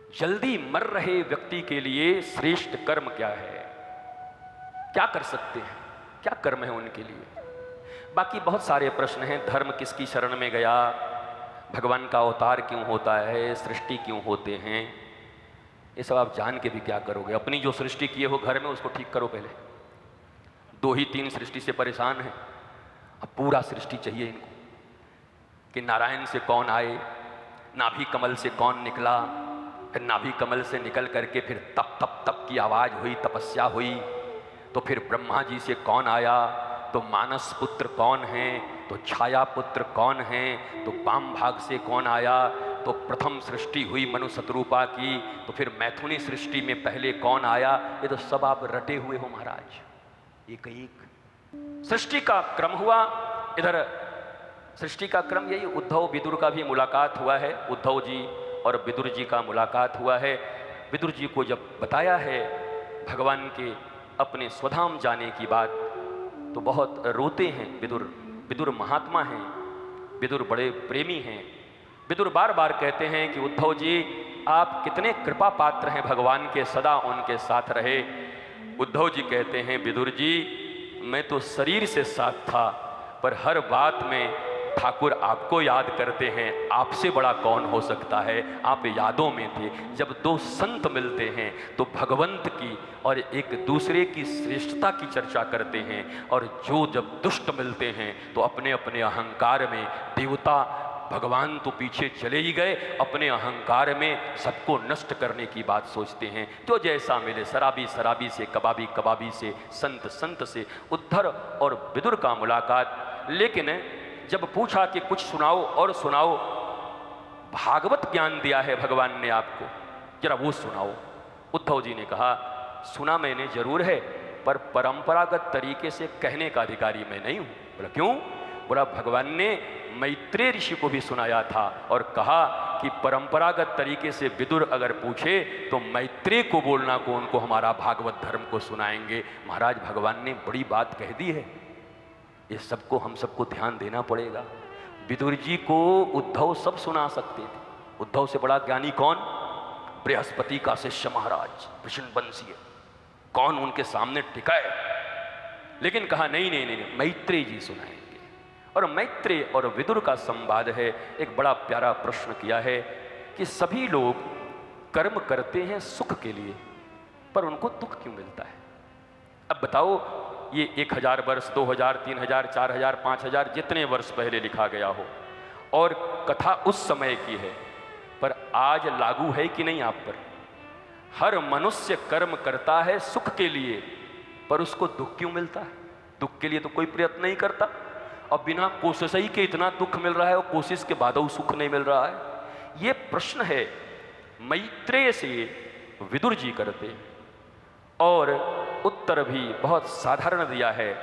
जल्दी मर रहे व्यक्ति के लिए श्रेष्ठ कर्म क्या है, क्या कर सकते हैं, क्या कर्म है उनके लिए। बाकी बहुत सारे प्रश्न हैं। धर्म किसकी शरण में गया, भगवान का अवतार क्यों होता है, सृष्टि क्यों होते हैं, ये सब आप जान के भी क्या करोगे। अपनी जो सृष्टि किए हो घर में उसको ठीक करो पहले। 2 ही 3 सृष्टि से परेशान है, अब पूरा सृष्टि चाहिए इनको कि नारायण से कौन आए, नाभि कमल से कौन निकला, फिर नाभि कमल से निकल करके फिर तप तप तप की आवाज हुई, तपस्या हुई, तो फिर ब्रह्मा जी से कौन आया, तो मानस पुत्र कौन है, तो छाया पुत्र कौन है, तो वाम भाग से कौन आया, तो प्रथम सृष्टि हुई मनु शतरूपा की, तो फिर मैथुनी सृष्टि में पहले कौन आया, ये तो सब आप रटे हुए हो महाराज। एक एक सृष्टि का क्रम हुआ। इधर सृष्टि का क्रम यही, उद्धव विदुर का भी मुलाकात हुआ है, उद्धव जी और विदुर जी का मुलाकात हुआ है। विदुर जी को जब बताया है भगवान के अपने स्वधाम जाने की बात, तो बहुत रोते हैं विदुर। विदुर महात्मा हैं, विदुर बड़े प्रेमी हैं। विदुर बार बार कहते हैं कि उद्धव जी आप कितने कृपा पात्र हैं, भगवान के सदा उनके साथ रहे। उद्धव जी कहते हैं विदुर जी मैं तो शरीर से साथ था, पर हर बात में ठाकुर आपको याद करते हैं, आपसे बड़ा कौन हो सकता है, आप यादों में थे। जब 2 संत मिलते हैं तो भगवंत की और एक दूसरे की श्रेष्ठता की चर्चा करते हैं, और जो जब दुष्ट मिलते हैं तो अपने अपने अहंकार में, देवता भगवान तो पीछे चले ही गए, अपने अहंकार में सबको नष्ट करने की बात सोचते हैं। जो जैसा मिले, शराबी शराबी से, कबाबी कबाबी से, संत संत से, उद्धर और विदुर का मुलाकात। लेकिन जब पूछा कि कुछ सुनाओ और सुनाओ, भागवत ज्ञान दिया है भगवान ने आपको, जरा वो सुनाओ। उद्धव जी ने कहा सुना मैंने जरूर है, पर परंपरागत तरीके से कहने का अधिकारी मैं नहीं हूं। बोला क्यों? बोला भगवान ने मैत्रेय ऋषि को भी सुनाया था और कहा कि परंपरागत तरीके से विदुर अगर पूछे तो मैत्रेय को बोलना को उनको हमारा भागवत धर्म को सुनाएंगे। महाराज भगवान ने बड़ी बात कह दी है, ये सबको हम सबको ध्यान देना पड़ेगा। विदुर जी को उद्धव सब सुना सकते थे। उद्धव से बड़ा ज्ञानी कौन? बृहस्पति का शिष्य महाराज वृषणवंशी, कौन उनके सामने टिका है। लेकिन कहा नहीं नहीं नहीं, मैत्रेय जी सुनाएंगे। और मैत्रेय और विदुर का संवाद है। एक बड़ा प्यारा प्रश्न किया है कि सभी लोग कर्म करते हैं सुख के लिए, पर उनको दुख क्यों मिलता है? अब बताओ, ये 1000 वर्ष, 2000, 3000, 4000, 5000 जितने वर्ष पहले लिखा गया हो, और कथा उस समय की है, पर आज लागू है कि नहीं आप पर? हर मनुष्य कर्म करता है सुख के लिए, पर उसको दुख क्यों मिलता है? दुख के लिए तो कोई प्रयत्न नहीं करता, और बिना कोशिश ही के इतना दुख मिल रहा है, और कोशिश के बाद सुख नहीं मिल रहा है। ये प्रश्न है मैत्रेय से विदुर जी करते हैं, और उत्तर भी बहुत साधारण दिया है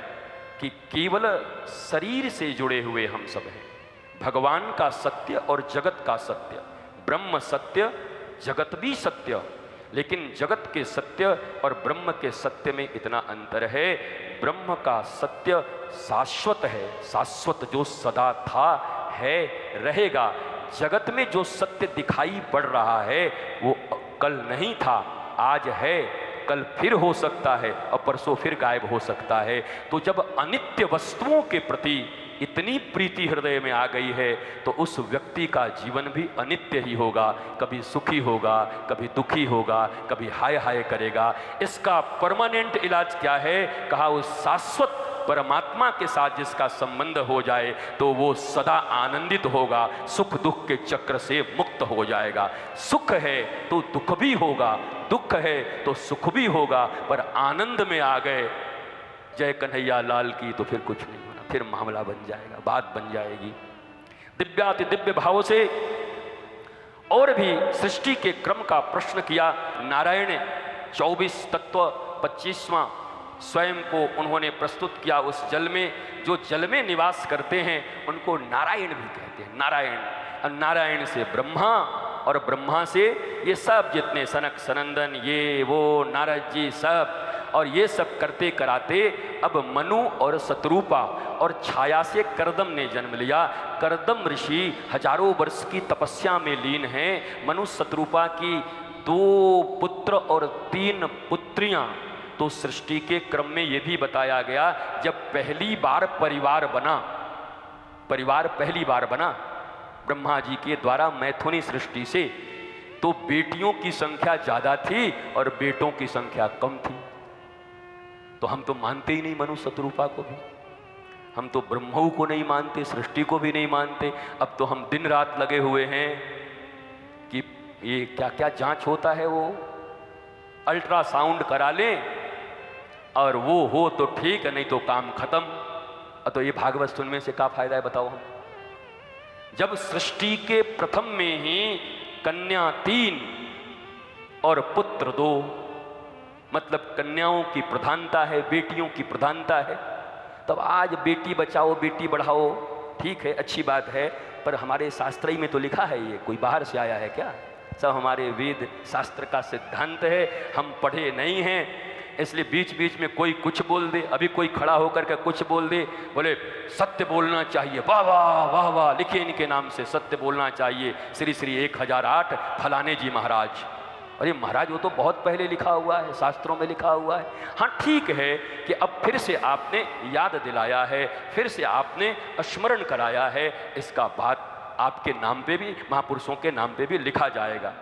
कि केवल शरीर से जुड़े हुए हम सब हैं। भगवान का सत्य और जगत का सत्य, ब्रह्म सत्य, जगत भी सत्य, लेकिन जगत के सत्य और ब्रह्म के सत्य में इतना अंतर है। ब्रह्म का सत्य शाश्वत है, शाश्वत जो सदा था, है, रहेगा। जगत में जो सत्य दिखाई पड़ रहा है वो कल नहीं था, आज है, कल फिर हो सकता है, और परसों फिर गायब हो सकता है। तो जब अनित्य वस्तुओं के प्रति इतनी प्रीति हृदय में आ गई है, तो उस व्यक्ति का जीवन भी अनित्य ही होगा। कभी सुखी होगा, कभी दुखी होगा, कभी हाय हाय करेगा। इसका परमानेंट इलाज क्या है? कहा उस शाश्वत परमात्मा के साथ जिसका संबंध हो जाए तो वो सदा आनंदित होगा, सुख दुख के चक्र से मुक्त हो जाएगा। सुख है तो दुख भी होगा, दुख है तो सुख भी होगा, पर आनंद में आ गए जय कन्हैया लाल की तो फिर कुछ नहीं होना, फिर मामला बन जाएगा, बात बन जाएगी। दिव्याति दिव्य भाव से और भी सृष्टि के क्रम का प्रश्न किया। नारायण 24 तत्व 25वां स्वयं को उन्होंने प्रस्तुत किया। उस जल में, जो जल में निवास करते हैं उनको नारायण भी कहते हैं। नारायण, नारायण से ब्रह्मा, और ब्रह्मा से ये सब जितने सनक सनंदन, ये वो नारद जी सब, और ये सब करते कराते अब मनु और शतरूपा और छाया से करदम ने जन्म लिया। करदम ऋषि हजारों वर्ष की तपस्या में लीन हैं। मनु शतरूपा की 2 पुत्र और 3 पुत्रियां। तो सृष्टि के क्रम में यह भी बताया गया, जब पहली बार परिवार पहली बार बना ब्रह्मा जी के द्वारा मैथुनी सृष्टि से, तो बेटियों की संख्या ज्यादा थी और बेटों की संख्या कम थी। तो हम तो मानते ही नहीं मनु शतरूपा को भी, हम तो ब्रह्मऊ को नहीं मानते, सृष्टि को भी नहीं मानते। अब तो हम दिन रात लगे हुए हैं कि ये क्या क्या जांच होता है, वो अल्ट्रासाउंड करा लें और वो हो तो ठीक है, नहीं तो काम खत्म। तो ये भागवत सुनने से क्या फायदा है बताओ हम, जब सृष्टि के प्रथम में ही कन्या 3 और पुत्र 2, मतलब कन्याओं की प्रधानता है, बेटियों की प्रधानता है। तब आज बेटी बचाओ बेटी बढ़ाओ, ठीक है, अच्छी बात है, पर हमारे शास्त्र ही में तो लिखा है, ये कोई बाहर से आया है क्या? सब हमारे वेद शास्त्र का सिद्धांत है, हम पढ़े नहीं हैं, इसलिए बीच बीच में कोई कुछ बोल दे। अभी कोई खड़ा होकर के कुछ बोल दे, बोले सत्य बोलना चाहिए, वाह वाह वाह वाह, लिखे इनके नाम से सत्य बोलना चाहिए, श्री श्री 1008 फलाने जी महाराज। अरे महाराज वो तो बहुत पहले लिखा हुआ है, शास्त्रों में लिखा हुआ है। हाँ ठीक है कि अब फिर से आपने याद दिलाया है, फिर से आपने स्मरण कराया है, इसका बात आपके नाम पे भी, महापुरुषों के नाम पे भी लिखा जाएगा।